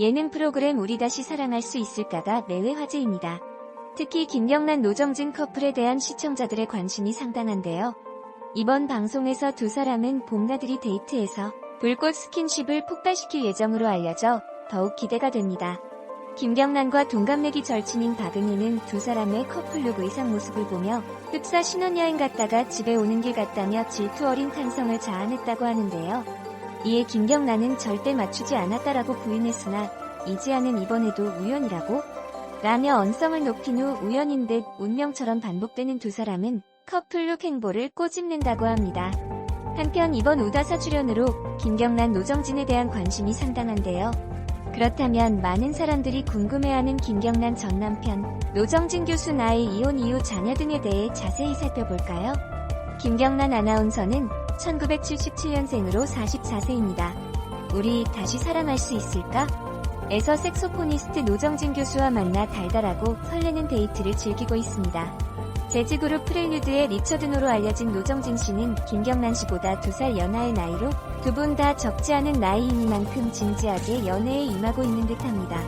예능 프로그램 우리 다시 사랑할 수 있을까가 매회 화제입니다. 특히 김경란 노정진 커플에 대한 시청자들의 관심이 상당한데요. 이번 방송에서 두 사람은 봄나들이 데이트에서 불꽃 스킨십을 폭발시킬 예정으로 알려져 더욱 기대가 됩니다. 김경란과 동갑내기 절친인 박은희는 두 사람의 커플룩 의상 모습을 보며 흡사 신혼여행 갔다가 집에 오는 길 같다며 질투 어린 탄성을 자아냈다고 하는데요. 이에 김경란은 절대 맞추지 않았다라고 부인했으나 이지아는 이번에도 우연이라고? 라며 언성을 높인 후 우연인 듯 운명처럼 반복되는 두 사람은 커플룩 행보를 꼬집는다고 합니다. 한편 이번 우다사 출연으로 김경란 노정진에 대한 관심이 상당한데요. 그렇다면 많은 사람들이 궁금해하는 김경란 전 남편, 노정진 교수 나이 이혼 이후 자녀 등에 대해 자세히 살펴볼까요? 김경란 아나운서는 1977년생으로 44세입니다. 우리 다시 사랑할 수 있을까? 에서 색소포니스트 노정진 교수와 만나 달달하고 설레는 데이트를 즐기고 있습니다. 재즈그룹 프렐류드의 리처드노로 알려진 노정진 씨는 김경란 씨보다 2살 연하의 나이로 두 분 다 적지 않은 나이이니만큼 진지하게 연애에 임하고 있는 듯합니다.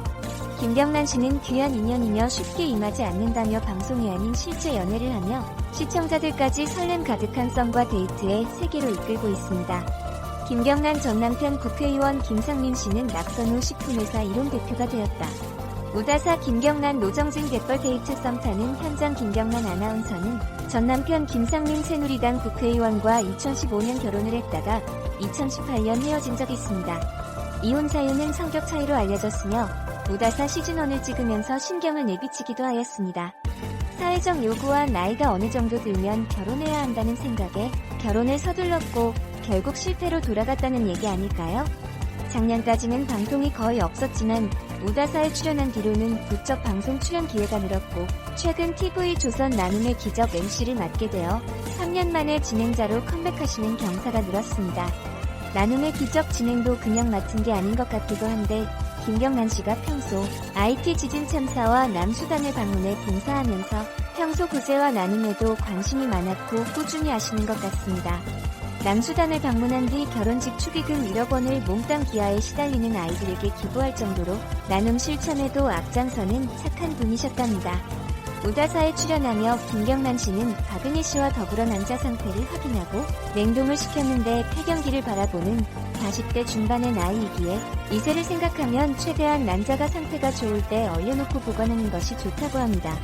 김경란 씨는 귀한 인연이며 쉽게 임하지 않는다며 방송이 아닌 실제 연애를 하며 시청자들까지 설렘 가득한 썸과 데이트의 세계로 이끌고 있습니다. 김경란 전 남편 국회의원 김상민 씨는 낙선 후 식품회사 1호 대표가 되었다. 우다사 김경란 노정진 갯벌 데이트 썸 타는 현장 김경란 아나운서는 전 남편 김상민 새누리당 국회의원과 2015년 결혼을 했다가 2018년 헤어진 적이 있습니다. 이혼 사유는 성격 차이로 알려졌으며 우다사 시즌1을 찍으면서 신경을 내비치기도 하였습니다. 사회적 요구와 나이가 어느 정도 들면 결혼해야 한다는 생각에 결혼을 서둘렀고 결국 실패로 돌아갔다는 얘기 아닐까요? 작년까지는 방송이 거의 없었지만 우다사에 출연한 뒤로는 부쩍 방송 출연 기회가 늘었고 최근 TV조선 나눔의 기적 MC를 맡게 되어 3년 만에 진행자로 컴백하시는 경사가 늘었습니다. 나눔의 기적 진행도 그냥 맡은 게 아닌 것 같기도 한데 김경란 씨가 평소 IT 지진 참사와 남수단을 방문해 봉사하면서 평소 구제와 나눔에도 관심이 많았고 꾸준히 하시는 것 같습니다. 남수단을 방문한 뒤 결혼식 축의금 1억 원을 몽땅 기아에 시달리는 아이들에게 기부할 정도로 나눔 실천에도 앞장서는 착한 분이셨답니다. 우다사에 출연하며 김경란 씨는 박은희 씨와 더불어 난자 상태를 확인하고 냉동을 시켰는데 폐경기를 바라보는 40대 중반의 나이이기에 이세를 생각하면 최대한 난자가 상태가 좋을 때 얼려놓고 보관하는 것이 좋다고 합니다.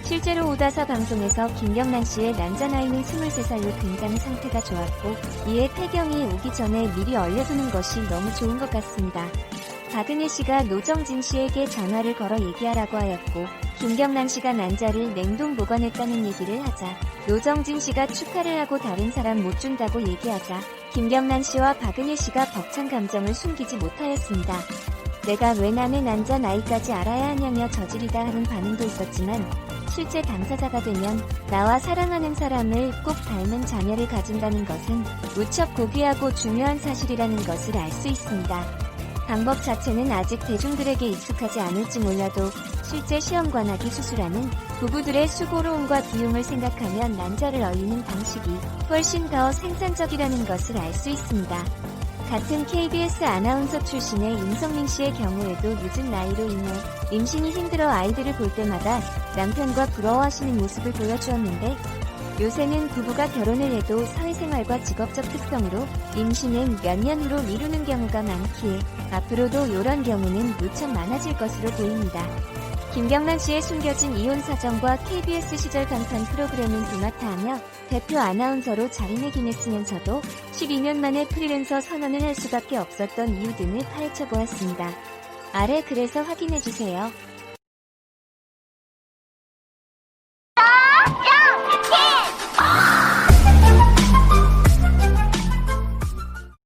실제로 우다사 방송에서 김경란 씨의 난자 나이는 23살로 굉장히 상태가 좋았고 이에 폐경이 오기 전에 미리 얼려두는 것이 너무 좋은 것 같습니다. 박은희 씨가 노정진 씨에게 전화를 걸어 얘기하라고 하였고 김경란 씨가 난자를 냉동 보관했다는 얘기를 하자 노정진 씨가 축하를 하고 다른 사람 못 준다고 얘기하자 김경란 씨와 박은희 씨가 벅찬 감정을 숨기지 못하였습니다. 내가 왜 남의 난자 나이까지 알아야 하냐며 저지르다 하는 반응도 있었지만 실제 당사자가 되면 나와 사랑하는 사람을 꼭 닮은 자녀를 가진다는 것은 무척 고귀하고 중요한 사실이라는 것을 알 수 있습니다. 방법 자체는 아직 대중들에게 익숙하지 않을지 몰라도 실제 시험관하기 수술하는 부부들의 수고로움과 비용을 생각하면 난자를 얼리는 방식이 훨씬 더 생산적이라는 것을 알 수 있습니다. 같은 KBS 아나운서 출신의 임성민 씨의 경우에도 늦은 나이로 인해 임신이 힘들어 아이들을 볼 때마다 남편과 부러워하시는 모습을 보여주었는데 요새는 부부가 결혼을 해도 사회생활과 직업적 특성으로 임신은 몇 년 후로 미루는 경우가 많기에 앞으로도 이런 경우는 무척 많아질 것으로 보입니다. 김경란 씨의 숨겨진 이혼 사정과 KBS 시절 간판 프로그램은 두마타하며 대표 아나운서로 자리매김했으면서도 12년 만에 프리랜서 선언을 할 수밖에 없었던 이유 등을 파헤쳐 보았습니다. 아래 글에서 확인해주세요.